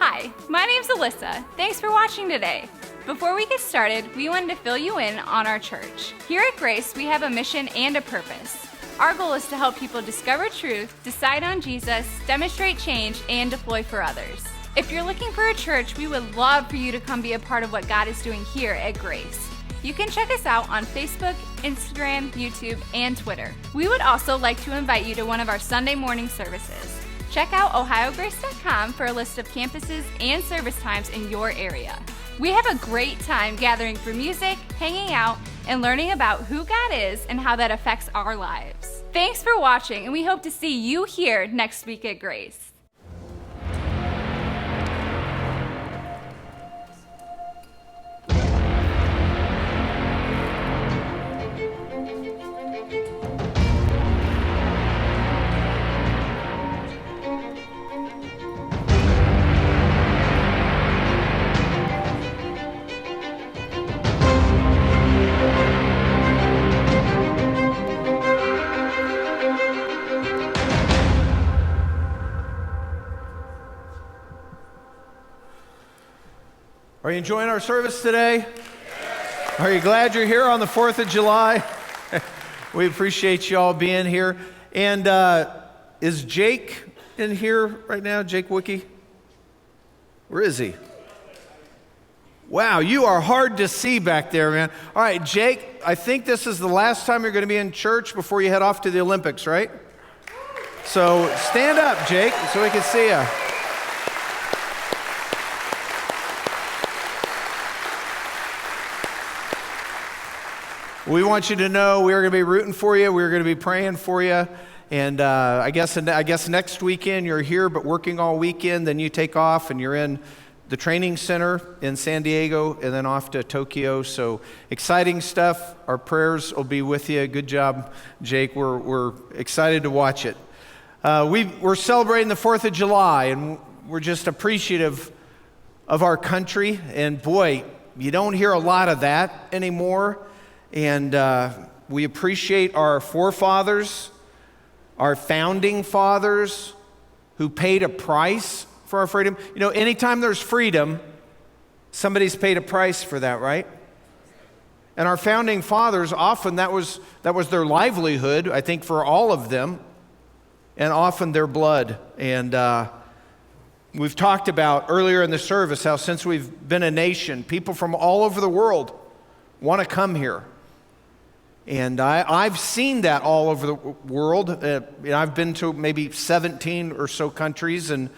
Hi, my name's Alyssa. Thanks for watching today. Before we get started, we wanted to fill you in on our church. Here at Grace, we have a mission and a purpose. Our goal is to help people discover truth, decide on Jesus, demonstrate change, and deploy for others. If you're looking for a church, we would love for you to come be a part of what God is doing here at Grace. You can check us out on Facebook, Instagram, YouTube, and Twitter. We would also like to invite you to one of our Sunday morning services. Check out ohiograce.com for a list of campuses and service times in your area. We have a great time gathering for music, hanging out, and learning about who God is and how that affects our lives. Thanks for watching, and we hope to see you here next week at Grace. Are you enjoying our service today? Yes. Are you glad you're here on the 4th of July? We appreciate you all being here. And is Jake in here right now? Jake Wickie? Where is he? Wow, you are hard to see back there, man. All right, Jake, I think this is the last time you're going to be in church before you head off to the Olympics, right? So stand up, Jake, so we can see you. We want you to know we're going to be rooting for you. We're going to be praying for you. And I guess next weekend you're here, but working all weekend. Then you take off and you're in the training center in San Diego and then off to Tokyo. So exciting stuff. Our prayers will be with you. Good job, Jake. We're excited to watch it. We're celebrating the 4th of July, and we're just appreciative of our country. And boy, you don't hear a lot of that anymore. And we appreciate our forefathers, our founding fathers who paid a price for our freedom. You know, anytime there's freedom, somebody's paid a price for that, right? And our founding fathers, often that was their livelihood, I think, for all of them, and often their blood. And we've talked about earlier in the service how since we've been a nation, people from all over the world want to come here. And I've seen that all over the world. I've been to maybe 17 or so countries, and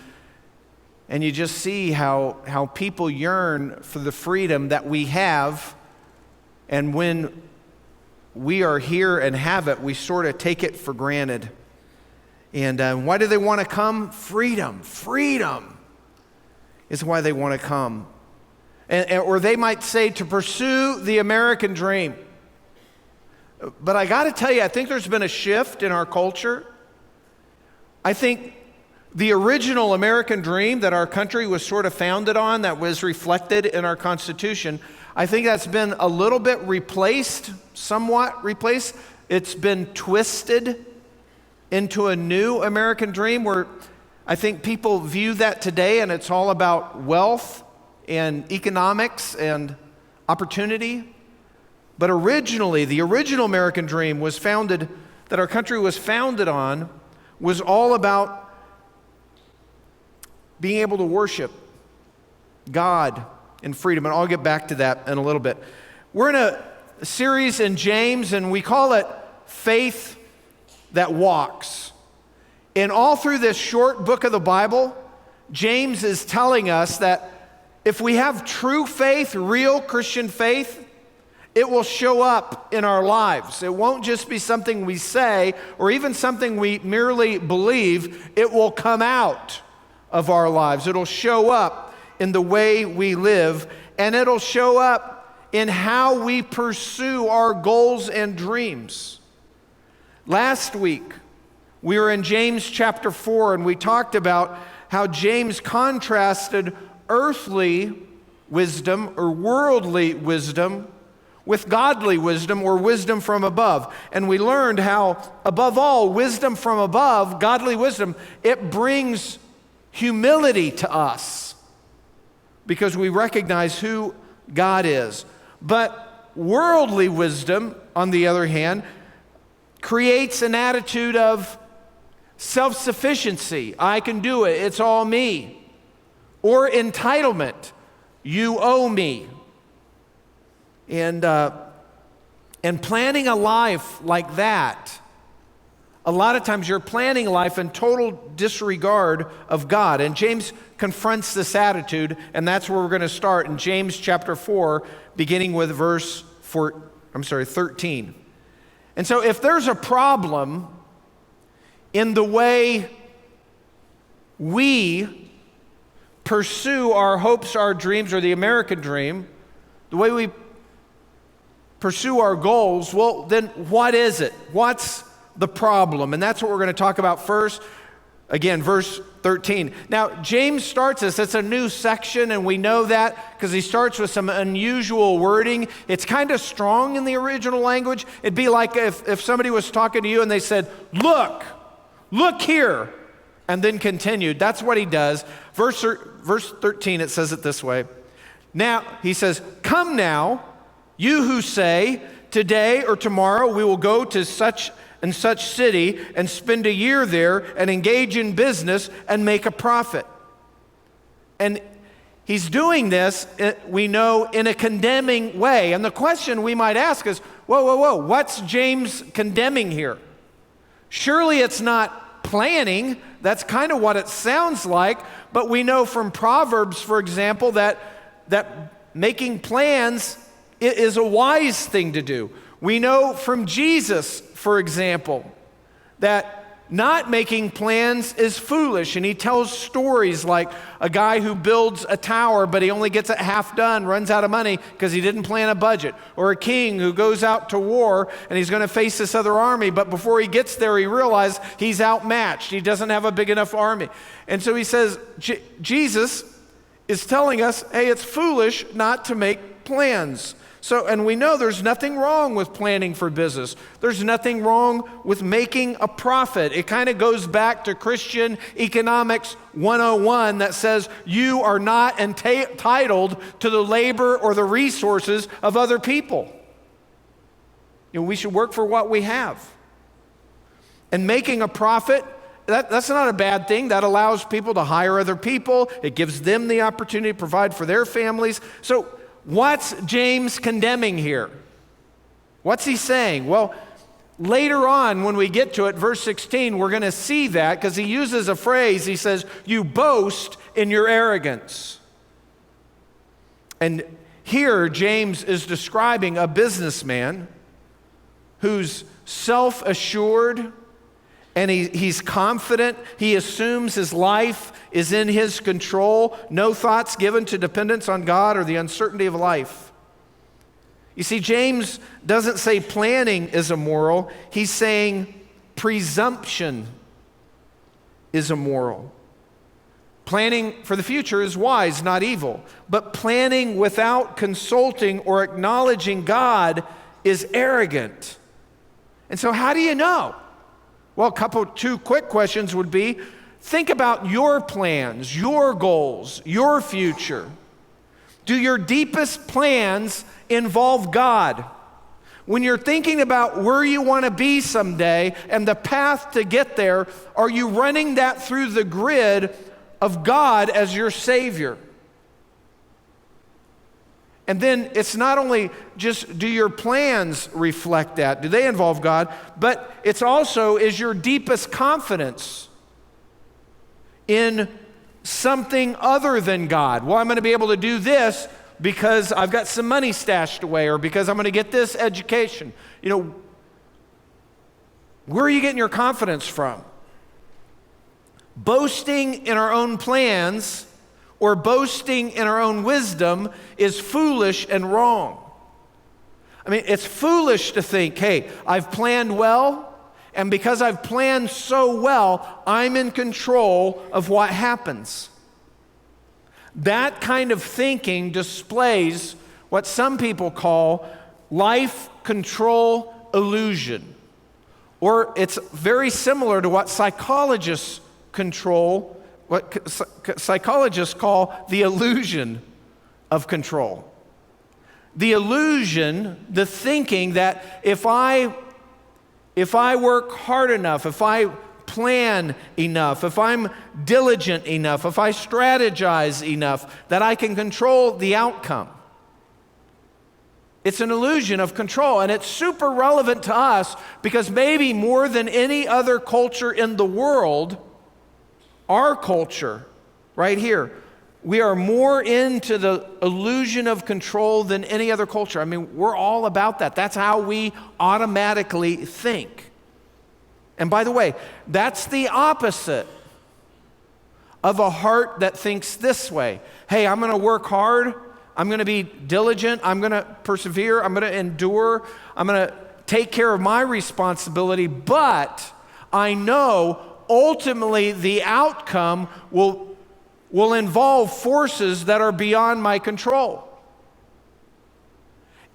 you just see how people yearn for the freedom that we have. And when we are here and have it, we sort of take it for granted. And why do they want to come? Freedom. Freedom is why they want to come. Or they might say to pursue the American dream. But I got to tell you, I think there's been a shift in our culture. I think the original American dream that our country was sort of founded on, that was reflected in our Constitution, I think that's been a little bit somewhat replaced. It's been twisted into a new American dream where I think people view that today, and it's all about wealth and economics and opportunity. But originally, the original American dream that our country was founded on, was all about being able to worship God in freedom. And I'll get back to that in a little bit. We're in a series in James, and we call it Faith That Walks. And all through this short book of the Bible, James is telling us that if we have true faith, real Christian faith, it will show up in our lives. It won't just be something we say or even something we merely believe. It will come out of our lives. It'll show up in the way we live, and it'll show up in how we pursue our goals and dreams. Last week, we were in James chapter 4, and we talked about how James contrasted earthly wisdom or worldly wisdom with godly wisdom or wisdom from above. And we learned how, above all, wisdom from above, godly wisdom, it brings humility to us. because we recognize who God is. But worldly wisdom, on the other hand, creates an attitude of self-sufficiency. I can do it. It's all me. Or entitlement. You owe me. And planning a life like that, a lot of times you're planning life in total disregard of God. And James confronts this attitude, and that's where we're going to start in James chapter 4, beginning with verse 13. And so if there's a problem in the way we pursue our hopes, our dreams, or the American dream, the way we pursue our goals, well, then what is it? What's the problem? And that's what we're going to talk about first. Again, verse 13. Now, James starts this. It's a new section, and we know that because he starts with some unusual wording. It's kind of strong in the original language. It'd be like if somebody was talking to you and they said, look here, and then continued. That's what he does. Verse 13, it says it this way. Now, he says, come now, you who say, today or tomorrow we will go to such and such city and spend a year there and engage in business and make a profit. And he's doing this, we know, in a condemning way. And the question we might ask is, whoa, what's James condemning here? Surely it's not planning. That's kind of what it sounds like. But we know from Proverbs, for example, that making plans is a wise thing to do. We know from Jesus, for example, that not making plans is foolish. And he tells stories like a guy who builds a tower, but he only gets it half done, runs out of money because he didn't plan a budget. Or a king who goes out to war and he's going to face this other army, but before he gets there, he realizes he's outmatched. He doesn't have a big enough army. And so he says, Jesus is telling us, hey, it's foolish not to make plans. So, and we know there's nothing wrong with planning for business. There's nothing wrong with making a profit. It kind of goes back to Christian Economics 101 that says you are not entitled to the labor or the resources of other people. You know, we should work for what we have. And making a profit, that's not a bad thing. That allows people to hire other people. It gives them the opportunity to provide for their families. So, what's James condemning here? What's he saying? Well, later on when we get to it, verse 16, we're going to see that because he uses a phrase. He says, you boast in your arrogance. And here James is describing a businessman who's self-assured and he's confident. He assumes his life is in his control. No thoughts given to dependence on God or the uncertainty of life. You see, James doesn't say planning is immoral. He's saying presumption is immoral. Planning for the future is wise, not evil. But planning without consulting or acknowledging God is arrogant. And so how do you know? Well, two quick questions would be, think about your plans, your goals, your future. Do your deepest plans involve God? When you're thinking about where you want to be someday and the path to get there, are you running that through the grid of God as your Savior? And then it's not only just do your plans reflect that, do they involve God, but it's also is your deepest confidence in something other than God. Well, I'm going to be able to do this because I've got some money stashed away or because I'm going to get this education. You know, where are you getting your confidence from? Boasting in our own plans or boasting in our own wisdom is foolish and wrong. I mean, it's foolish to think, hey, I've planned well, and because I've planned so well, I'm in control of what happens. That kind of thinking displays what some people call life control illusion. Or it's very similar to what psychologists call the illusion of control. The illusion, the thinking that if I work hard enough, if I plan enough, if I'm diligent enough, if I strategize enough, that I can control the outcome. It's an illusion of control, and it's super relevant to us because maybe more than any other culture in the world, our culture, right here, we are more into the illusion of control than any other culture. I mean, we're all about that. That's how we automatically think. And by the way, that's the opposite of a heart that thinks this way. Hey, I'm going to work hard. I'm going to be diligent. I'm going to persevere. I'm going to endure. I'm going to take care of my responsibility. But I know ultimately the outcome will involve forces that are beyond my control.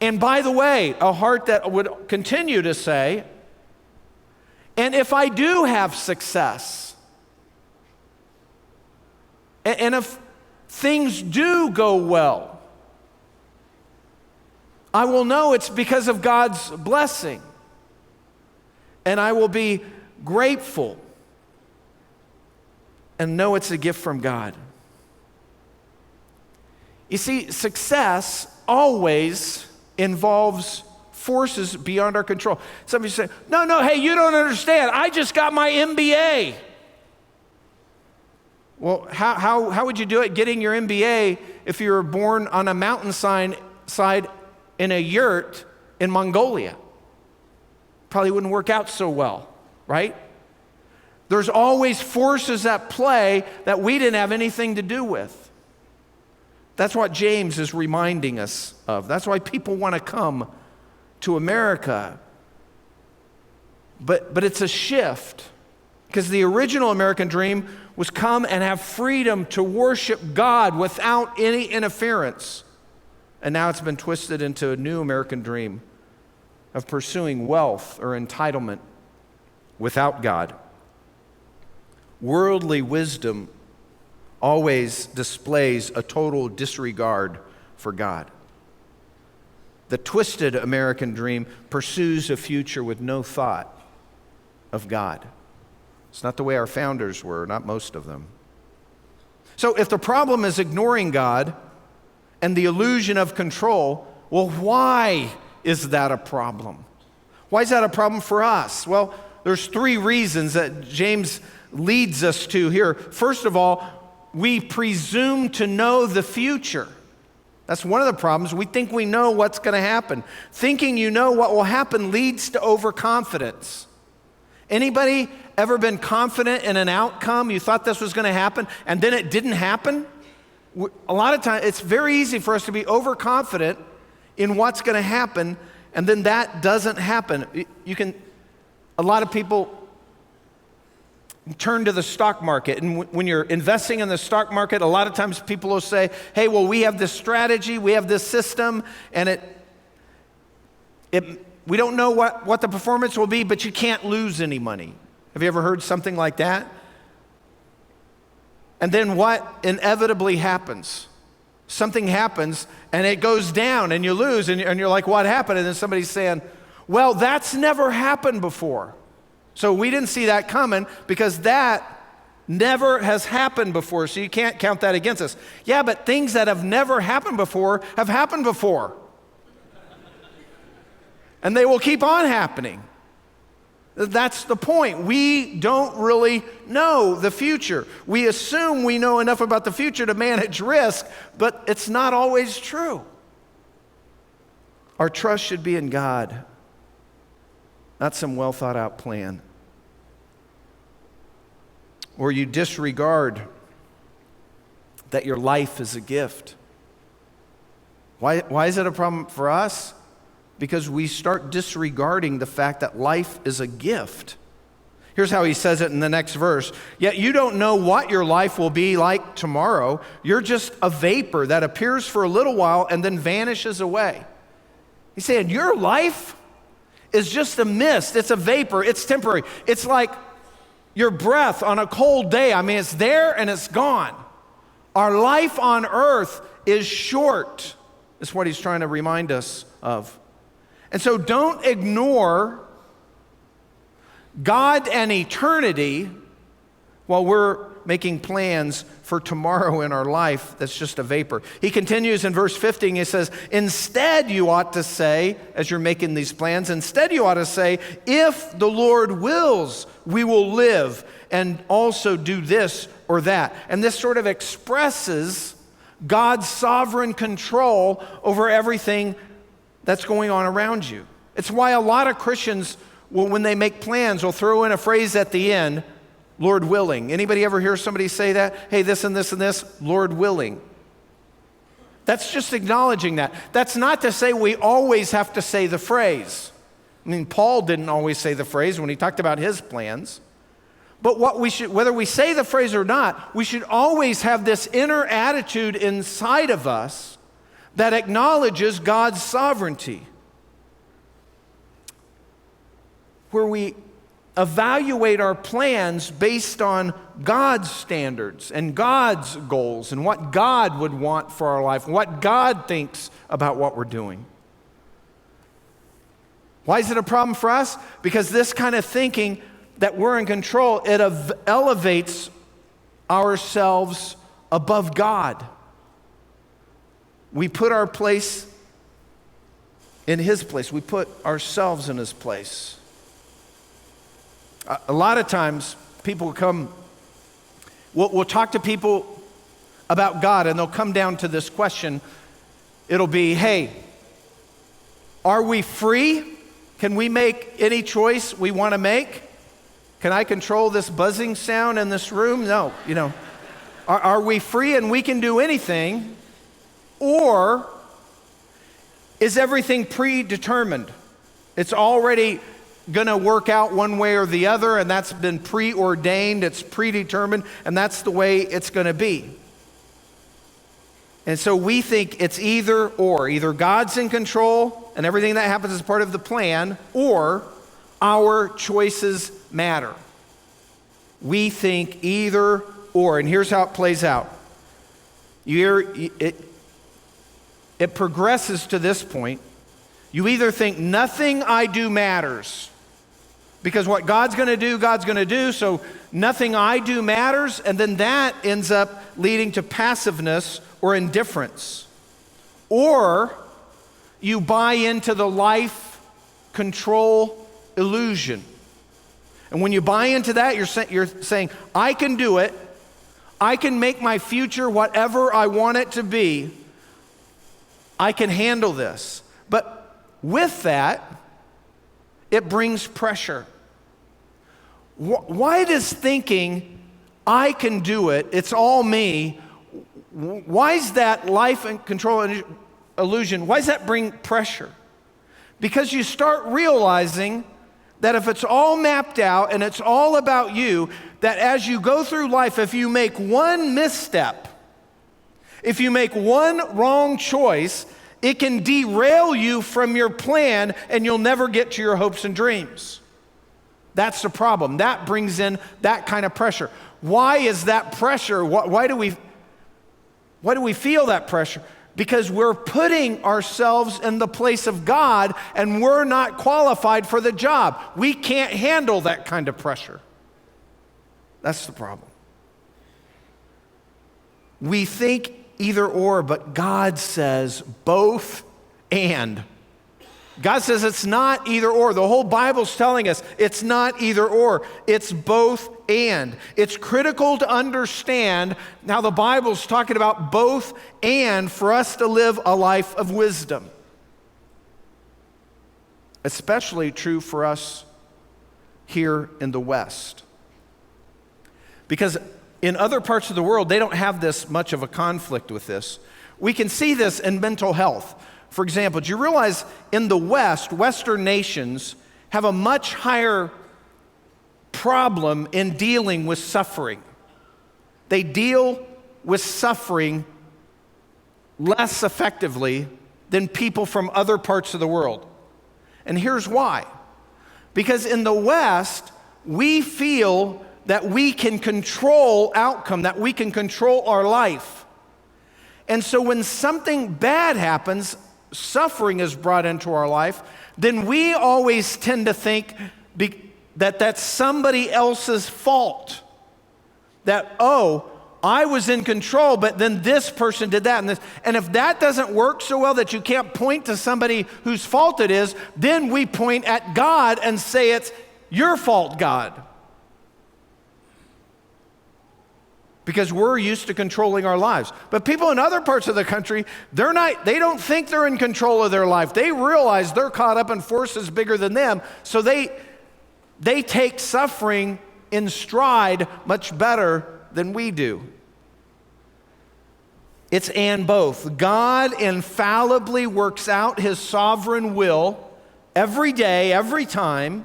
And by the way, a heart that would continue to say, and if I do have success, and if things do go well, I will know it's because of God's blessing, and I will be grateful and know it's a gift from God. You see, success always involves forces beyond our control. Some of you say, no, hey, you don't understand. I just got my MBA. Well, how would you do it getting your MBA if you were born on a mountainside in a yurt in Mongolia? Probably wouldn't work out so well, right? There's always forces at play that we didn't have anything to do with. That's what James is reminding us of. That's why people want to come to America. But it's a shift, because the original American dream was come and have freedom to worship God without any interference. And now it's been twisted into a new American dream of pursuing wealth or entitlement without God. Worldly wisdom always displays a total disregard for God. The twisted American dream pursues a future with no thought of God. It's not the way our founders were, not most of them. So if the problem is ignoring God and the illusion of control, well, why is that a problem? Why is that a problem for us? Well, there's three reasons that James leads us to here. First of all, we presume to know the future. That's one of the problems. We think we know what's going to happen. Thinking you know what will happen leads to overconfidence. Anybody ever been confident in an outcome? You thought this was going to happen, and then it didn't happen? A lot of times, it's very easy for us to be overconfident in what's going to happen, and then that doesn't happen. A lot of people turn to the stock market, and when you're investing in the stock market, a lot of times people will say, hey, well, we have this strategy, we have this system, and we don't know what the performance will be, but you can't lose any money. Have you ever heard something like that? And then what inevitably happens? Something happens, and it goes down, and you lose, and you're like, what happened? And then somebody's saying, well, that's never happened before. So we didn't see that coming because that never has happened before, so you can't count that against us. Yeah, but things that have never happened before have happened before. And they will keep on happening. That's the point. We don't really know the future. We assume we know enough about the future to manage risk, but it's not always true. Our trust should be in God, not some well thought out plan. Or you disregard that your life is a gift. Why is it a problem for us? Because we start disregarding the fact that life is a gift. Here's how he says it in the next verse. Yet you don't know what your life will be like tomorrow. You're just a vapor that appears for a little while and then vanishes away. He's saying your life is just a mist. It's a vapor. It's temporary. It's like your breath on a cold day. I mean, it's there and it's gone. Our life on earth is short, is what he's trying to remind us of. And so don't ignore God and eternity while we're making plans for tomorrow in our life that's just a vapor. He continues in verse 15, he says, instead you ought to say, as you're making these plans, instead you ought to say, if the Lord wills, we will live and also do this or that. And this sort of expresses God's sovereign control over everything that's going on around you. It's why a lot of Christians, when they make plans, will throw in a phrase at the end, Lord willing. Anybody ever hear somebody say that? Hey, this and this and this, Lord willing. That's just acknowledging that. That's not to say we always have to say the phrase. I mean, Paul didn't always say the phrase when he talked about his plans. But whether we say the phrase or not, we should always have this inner attitude inside of us that acknowledges God's sovereignty, where we evaluate our plans based on God's standards and God's goals and what God would want for our life, and what God thinks about what we're doing. Why is it a problem for us? Because this kind of thinking that we're in control, it elevates ourselves above God. We put our place in His place. We put ourselves in His place. A lot of times, people come, we'll talk to people about God, and they'll come down to this question. It'll be, hey, are we free? Can we make any choice we want to make? Can I control this buzzing sound in this room? No, Are we free and we can do anything? Or is everything predetermined? It's already going to work out one way or the other, and that's been preordained, it's predetermined, and that's the way it's going to be. And so we think it's either or. Either God's in control and everything that happens is part of the plan, or our choices matter. We think either or, and here's how it plays out. It progresses to this point. You either think nothing I do matters, because what God's going to do, so nothing I do matters, and then that ends up leading to passiveness or indifference. Or you buy into the life control illusion. And when you buy into that, you're saying, I can do it. I can make my future whatever I want it to be. I can handle this. But with that, it brings pressure. Why does thinking, I can do it, it's all me, why is that life and control illusion, why does that bring pressure? Because you start realizing that if it's all mapped out and it's all about you, that as you go through life, if you make one misstep, if you make one wrong choice, it can derail you from your plan and you'll never get to your hopes and dreams. That's the problem. That brings in that kind of pressure. Why is that pressure? Why do we feel that pressure? Because we're putting ourselves in the place of God and we're not qualified for the job. We can't handle that kind of pressure. That's the problem. We think either or, but God says both and. God says it's not either or. The whole Bible's telling us it's not either or. It's both and. It's critical to understand how the Bible's talking about both and for us to live a life of wisdom. Especially true for us here in the West. Because in other parts of the world, they don't have this much of a conflict with this. We can see this in mental health. For example, do you realize in the West, Western nations have a much higher problem in dealing with suffering? They deal with suffering less effectively than people from other parts of the world. And here's why. Because in the West, we feel that we can control outcome, that we can control our life. And so when something bad happens, suffering is brought into our life, then we always tend to think that that's somebody else's fault. That, oh, I was in control, but then this person did that and this. And if that doesn't work so well that you can't point to somebody whose fault it is, then we point at God and say it's your fault, God. Because we're used to controlling our lives. But people in other parts of the country, they don't think they're in control of their life. They realize they're caught up in forces bigger than them, so they take suffering in stride much better than we do. It's and both. God infallibly works out his sovereign will every day, every time,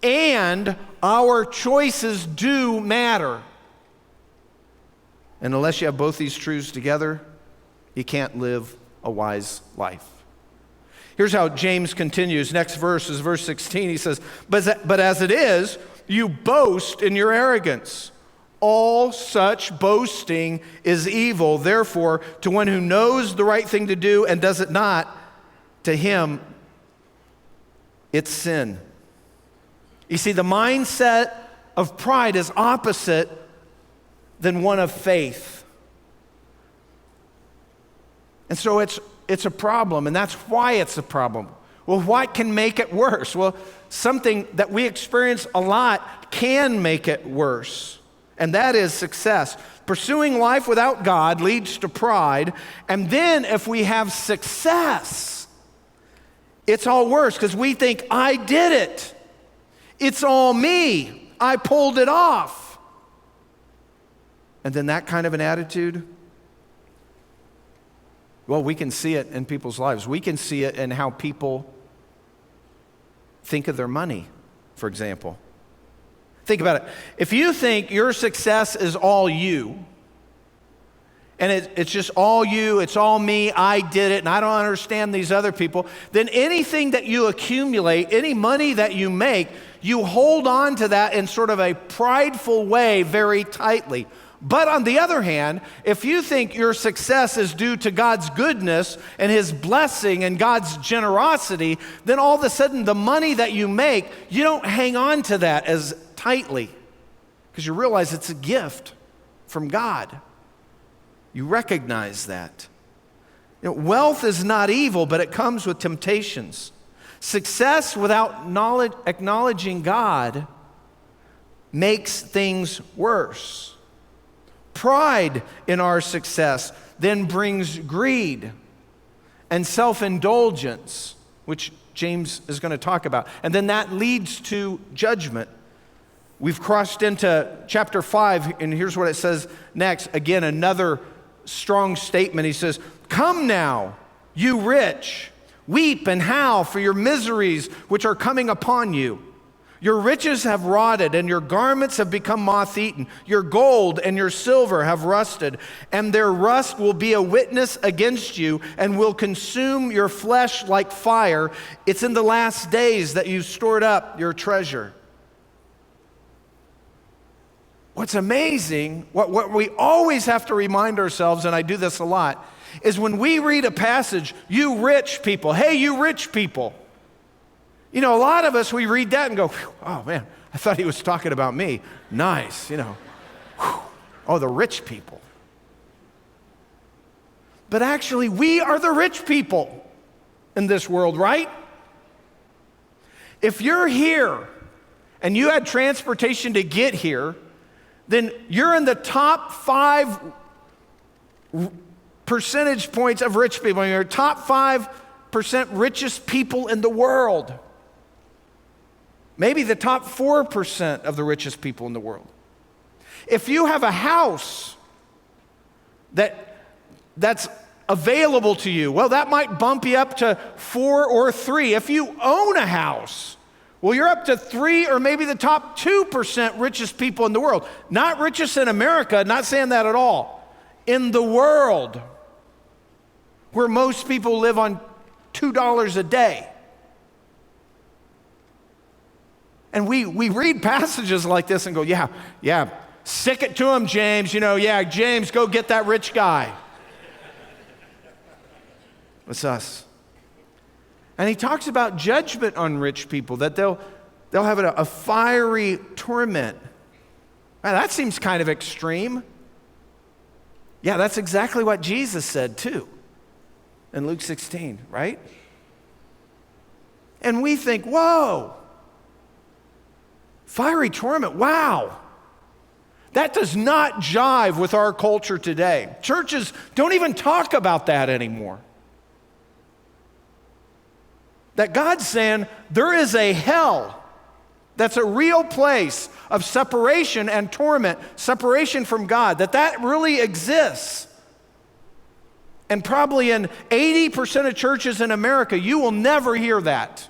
and our choices do matter. And unless you have both these truths together, you can't live a wise life. Here's how James continues. Next verse is verse 16. He says, but as it is, you boast in your arrogance. All such boasting is evil. Therefore, to one who knows the right thing to do and does it not, to him, it's sin. You see, the mindset of pride is opposite than one of faith. And so it's a problem, and that's why it's a problem. Well, what can make it worse? Well, something that we experience a lot can make it worse, and that is success. Pursuing life without God leads to pride, and then if we have success, it's all worse because we think, I did it. It's all me. I pulled it off. And then that kind of an attitude, well, we can see it in people's lives. We can see it in how people think of their money, for example. Think about it. If you think your success is all you, and it's just all you, it's all me, I did it, and I don't understand these other people, then anything that you accumulate, any money that you make, you hold on to that in sort of a prideful way very tightly. But on the other hand, if you think your success is due to God's goodness and his blessing and God's generosity, then all of a sudden the money that you make, you don't hang on to that as tightly because you realize it's a gift from God. You recognize that. You know, wealth is not evil, but it comes with temptations. Success without acknowledging God makes things worse. Pride in our success then brings greed and self-indulgence, which James is going to talk about. And then that leads to judgment. We've crossed into chapter 5, and here's what it says next. Again, another strong statement. He says, "Come now, you rich, weep and howl for your miseries which are coming upon you. Your riches have rotted, and your garments have become moth-eaten. Your gold and your silver have rusted, and their rust will be a witness against you and will consume your flesh like fire. It's in the last days that you've stored up your treasure." What's amazing, what we always have to remind ourselves, and I do this a lot, is when we read a passage, you rich people, hey, you rich people. You know, a lot of us, we read that and go, oh man, I thought he was talking about me. Nice, you know. Oh, the rich people. But actually, we are the rich people in this world, right? If you're here and you had transportation to get here, then you're in the top 5 percentage points of rich people. You're top 5% richest people in the world. Maybe the top 4% of the richest people in the world. If you have a house that's available to you, well, that might bump you up to 4 or 3. If you own a house, well, you're up to 3 or maybe the top 2% richest people in the world. Not richest in America, not saying that at all. In the world, where most people live on $2 a day. And we read passages like this and go, yeah, stick it to him, James. You know, yeah, James, go get that rich guy. It's us. And he talks about judgment on rich people, that they'll have a fiery torment. Man, that seems kind of extreme. Yeah, that's exactly what Jesus said too in Luke 16, right? And we think, whoa, fiery torment, wow. That does not jive with our culture today. Churches don't even talk about that anymore. That God's saying there is a hell that's a real place of separation and torment, separation from God, that really exists. And probably in 80% of churches in America, you will never hear that.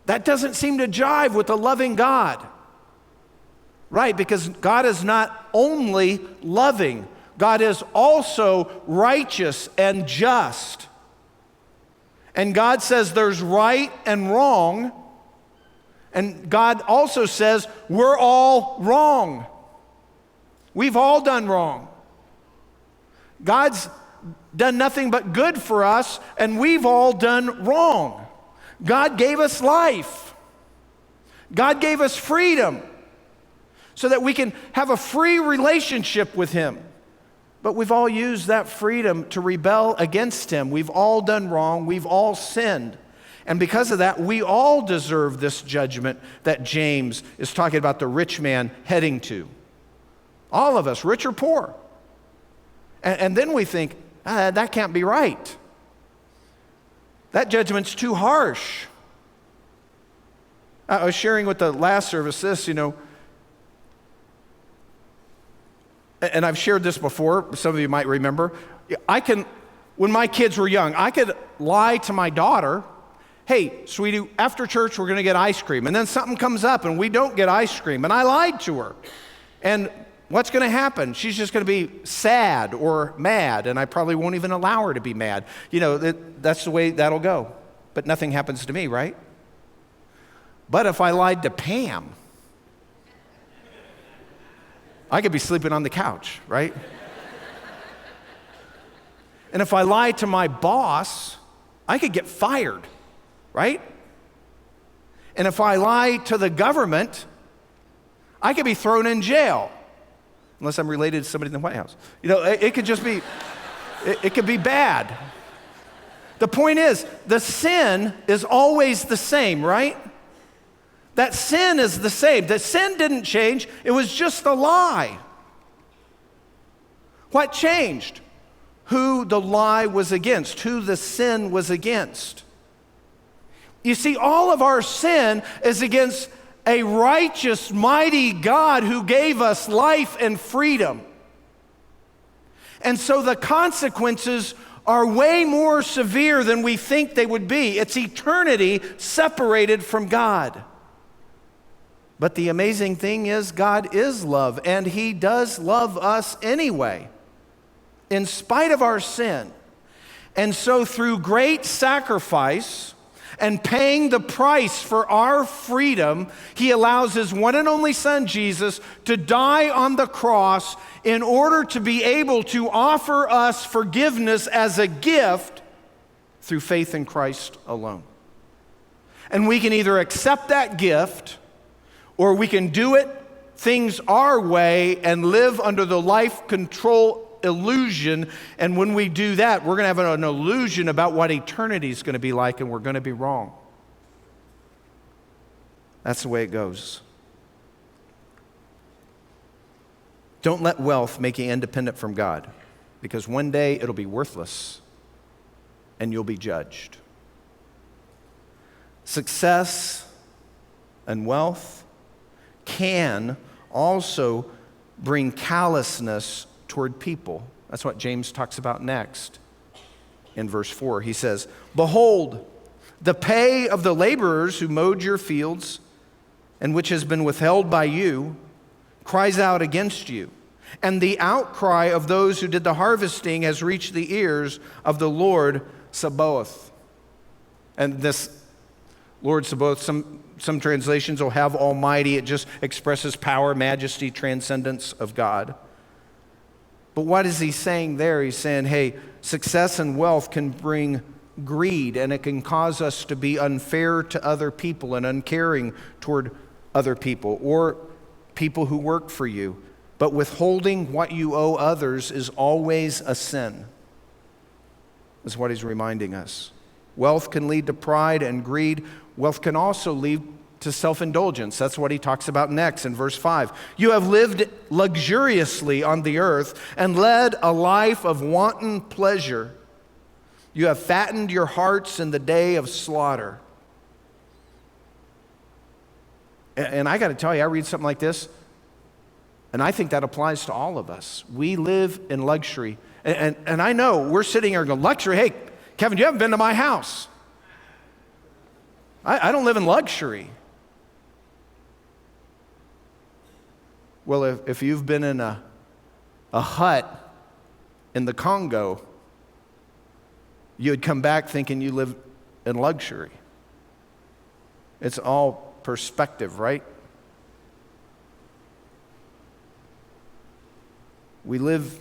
That doesn't seem to jive with the loving God. Right, because God is not only loving, God is also righteous and just. And God says there's right and wrong. And God also says we're all wrong. We've all done wrong. God's done nothing but good for us, and we've all done wrong. God gave us life. God gave us freedom so that we can have a free relationship with Him. But we've all used that freedom to rebel against Him. We've all done wrong. We've all sinned. And because of that, we all deserve this judgment that James is talking about the rich man heading to. All of us, rich or poor. And then we think, that can't be right. That judgment's too harsh. I was sharing with the last service this, and I've shared this before, some of you might remember. When my kids were young, I could lie to my daughter, hey, sweetie, after church we're going to get ice cream. And then something comes up and we don't get ice cream. And I lied to her. And what's going to happen? She's just going to be sad or mad, and I probably won't even allow her to be mad. That's the way that'll go. But nothing happens to me, right? But if I lied to Pam, I could be sleeping on the couch, right? And if I lie to my boss, I could get fired, right? And if I lie to the government, I could be thrown in jail, unless I'm related to somebody in the White House. It could just be, it could be bad. The point is, the sin is always the same, right? That sin is the same. The sin didn't change. It was just a lie. What changed? Who the lie was against, who the sin was against. You see, all of our sin is against a righteous, mighty God who gave us life and freedom. And so the consequences are way more severe than we think they would be. It's eternity separated from God. But the amazing thing is, God is love, and He does love us anyway, in spite of our sin. And so through great sacrifice and paying the price for our freedom, He allows His one and only Son, Jesus, to die on the cross in order to be able to offer us forgiveness as a gift through faith in Christ alone. And we can either accept that gift, or we can do things our way and live under the life control illusion. And when we do that, we're going to have an illusion about what eternity is going to be like, and we're going to be wrong. That's the way it goes. Don't let wealth make you independent from God, because one day it'll be worthless and you'll be judged. Success and wealth can also bring callousness toward people. That's what James talks about next in verse 4. He says, "Behold, the pay of the laborers who mowed your fields and which has been withheld by you cries out against you. And the outcry of those who did the harvesting has reached the ears of the Lord Sabaoth." And this Lord Sabaoth, some translations will have Almighty. It just expresses power, majesty, transcendence of God. But what is he saying there? He's saying, hey, success and wealth can bring greed, and it can cause us to be unfair to other people and uncaring toward other people or people who work for you. But withholding what you owe others is always a sin, is what he's reminding us. Wealth can lead to pride and greed. Wealth can also lead to self-indulgence. That's what he talks about next in verse 5. You have lived luxuriously on the earth and led a life of wanton pleasure. You have fattened your hearts in the day of slaughter. And I got to tell you, I read something like this, and I think that applies to all of us. We live in luxury. And I know we're sitting here going, luxury? Hey, Kevin, you haven't been to my house. I don't live in luxury. Well, if you've been in a hut in the Congo, you would come back thinking you live in luxury. It's all perspective, right? We live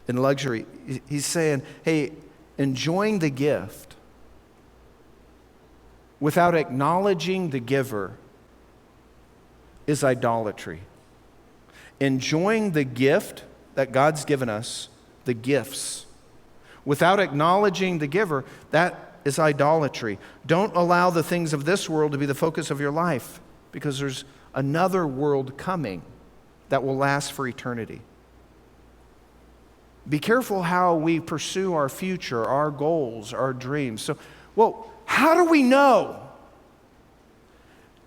in luxury. He's saying, hey, enjoying the gift without acknowledging the giver is idolatry. Enjoying the gift that God's given us, the gifts, without acknowledging the giver, that is idolatry. Don't allow the things of this world to be the focus of your life, because there's another world coming that will last for eternity. Be careful how we pursue our future, our goals, our dreams. So, how do we know?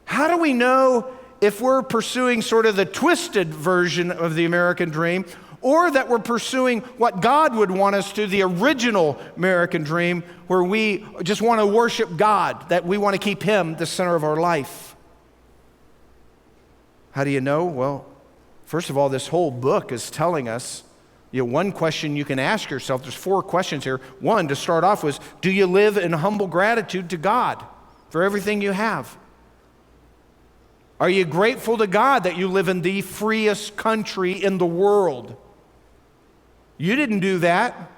How do we know if we're pursuing sort of the twisted version of the American dream, or that we're pursuing what God would want us to, the original American dream, where we just want to worship God, that we want to keep Him the center of our life? How do you know? Well, first of all, this whole book is telling us, one question you can ask yourself, there's 4 questions here. One, to start off with, do you live in humble gratitude to God for everything you have? Are you grateful to God that you live in the freest country in the world? You didn't do that.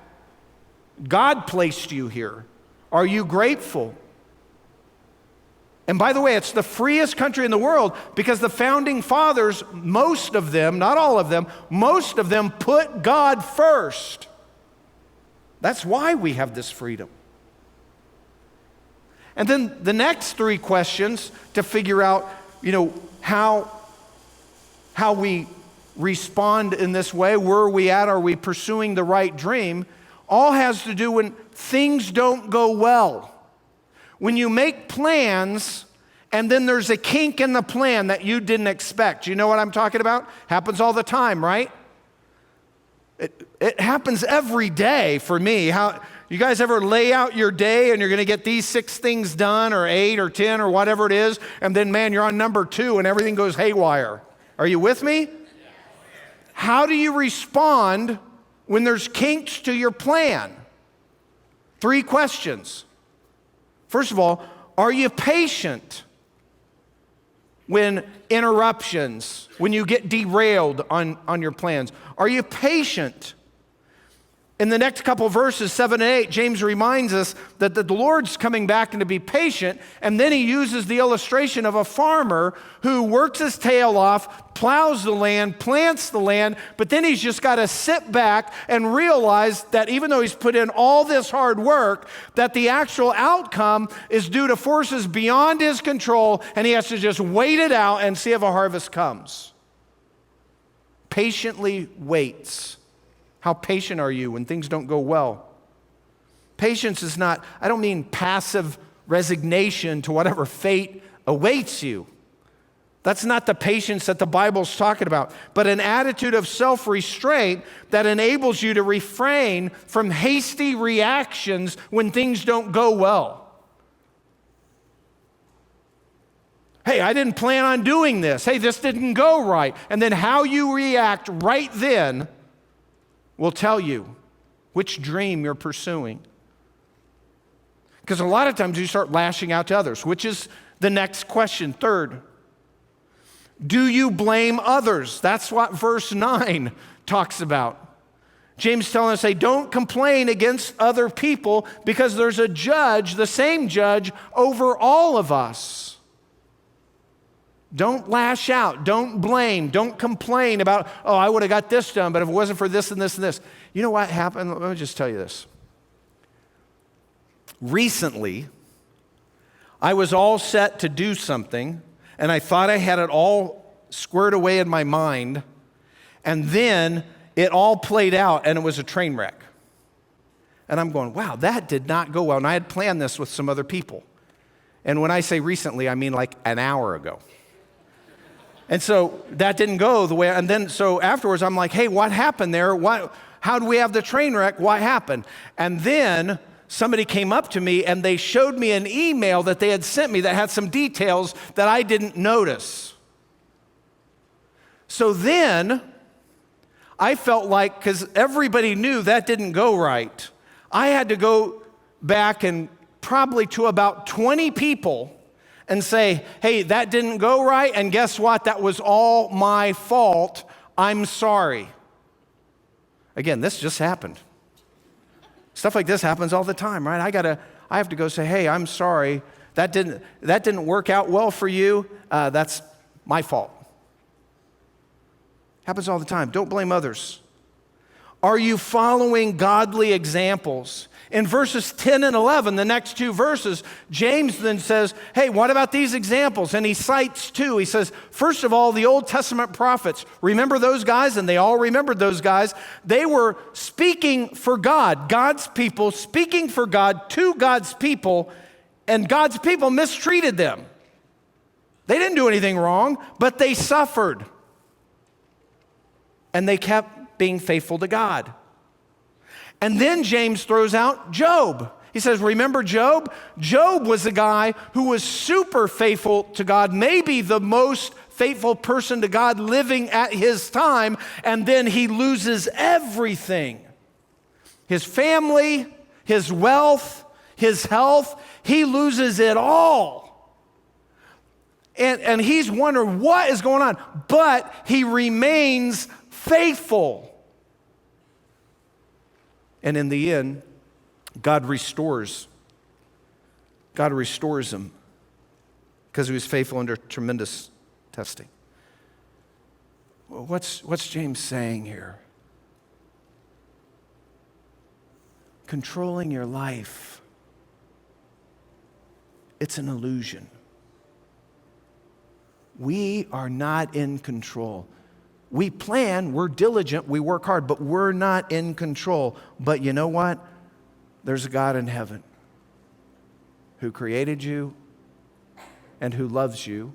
God placed you here. Are you grateful? And by the way, it's the freest country in the world because the founding fathers, most of them, not all of them, most of them put God first. That's why we have this freedom. And then the next 3 questions to figure out, how we respond in this way, where are we at, are we pursuing the right dream, all has to do when things don't go well. When you make plans and then there's a kink in the plan that you didn't expect. You know what I'm talking about? Happens all the time, right? It happens every day for me. You guys ever lay out your day and you're going to get these 6 things done, or 8 or 10 or whatever it is, and then, man, you're on number 2 and everything goes haywire. Are you with me? How do you respond when there's kinks to your plan? 3 questions. First of all, are you patient when interruptions, when you get derailed on your plans? Are you patient? In the next couple verses, 7 and 8, James reminds us that the Lord's coming back and to be patient, and then he uses the illustration of a farmer who works his tail off, plows the land, plants the land, but then he's just got to sit back and realize that even though he's put in all this hard work, that the actual outcome is due to forces beyond his control, and he has to just wait it out and see if a harvest comes. Patiently waits. How patient are you when things don't go well? Patience is not, I don't mean passive resignation to whatever fate awaits you. That's not the patience that the Bible's talking about, but an attitude of self-restraint that enables you to refrain from hasty reactions when things don't go well. Hey, I didn't plan on doing this. Hey, this didn't go right. And then how you react right then will tell you which dream you're pursuing. Because a lot of times you start lashing out to others, which is the next question. Third, Do you blame others? That's what verse 9 talks about. James telling us, hey, don't complain against other people because there's a judge, the same judge, over all of us. Don't lash out. Don't blame. Don't complain about, oh, I would have got this done, but if it wasn't for this and this and this. You know what happened? Let me just tell you this. Recently, I was all set to do something, and I thought I had it all squared away in my mind, and then it all played out, and it was a train wreck. And I'm going, wow, that did not go well. And I had planned this with some other people. And when I say recently, I mean like an hour ago. And so that didn't go the way, and then so afterwards I'm like, hey, what happened there? How do we have the train wreck? What happened? And then somebody came up to me and they showed me an email that they had sent me that had some details that I didn't notice. So then I felt like, because everybody knew that didn't go right, I had to go back and probably to about 20 people and say, hey, that didn't go right, and guess what? That was all my fault. I'm sorry. Again, this just happened. Stuff like this happens all the time, right? I have to go say, hey, I'm sorry. That didn't work out well for you. That's my fault. Happens all the time. Don't blame others. Are you following godly examples? In verses 10 and 11, the next two verses, James then says, hey, what about these examples? And he cites two. He says, first of all, the Old Testament prophets. Remember those guys? And they all remembered those guys. They were speaking for God, God's people, speaking for God to God's people, and God's people mistreated them. They didn't do anything wrong, but they suffered. And they kept being faithful to God. And then James throws out Job. He says, remember Job? Job was a guy who was super faithful to God, maybe the most faithful person to God living at his time, and then he loses everything. His family, his wealth, his health, he loses it all. And he's wondering what is going on, but he remains faithful. And in the end, God restores him because he was faithful under tremendous testing. Well, what's James saying here? Controlling your life, it's an illusion. We are not in control. We plan, we're diligent, we work hard, but we're not in control. But you know what? There's a God in heaven who created you and who loves you,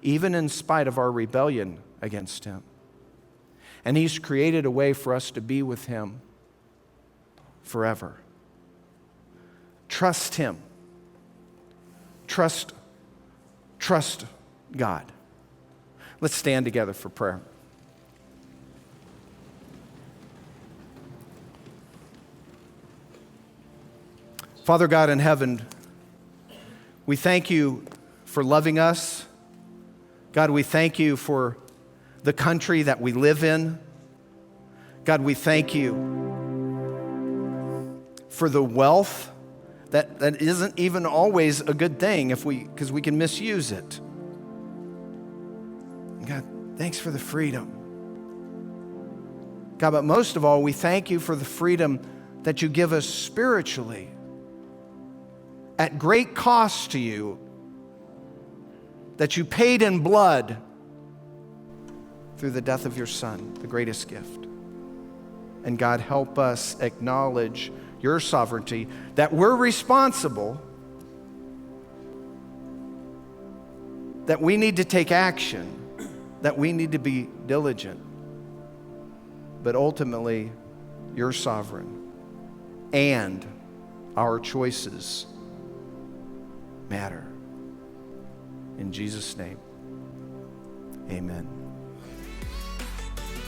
even in spite of our rebellion against him. And he's created a way for us to be with him forever. Trust him. Trust God. Let's stand together for prayer. Father God in heaven, we thank you for loving us. God, we thank you for the country that we live in. God, we thank you for the wealth that isn't even always a good thing because we can misuse it. God, thanks for the freedom. God, but most of all, we thank you for the freedom that you give us spiritually at great cost to you, that you paid in blood through the death of your Son, the greatest gift. And God, help us acknowledge your sovereignty, that we're responsible, that we need to take action, that we need to be diligent, but ultimately, you're sovereign, and our choices matter. In Jesus' name, amen.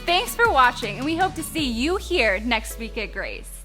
Thanks for watching, and we hope to see you here next week at Grace.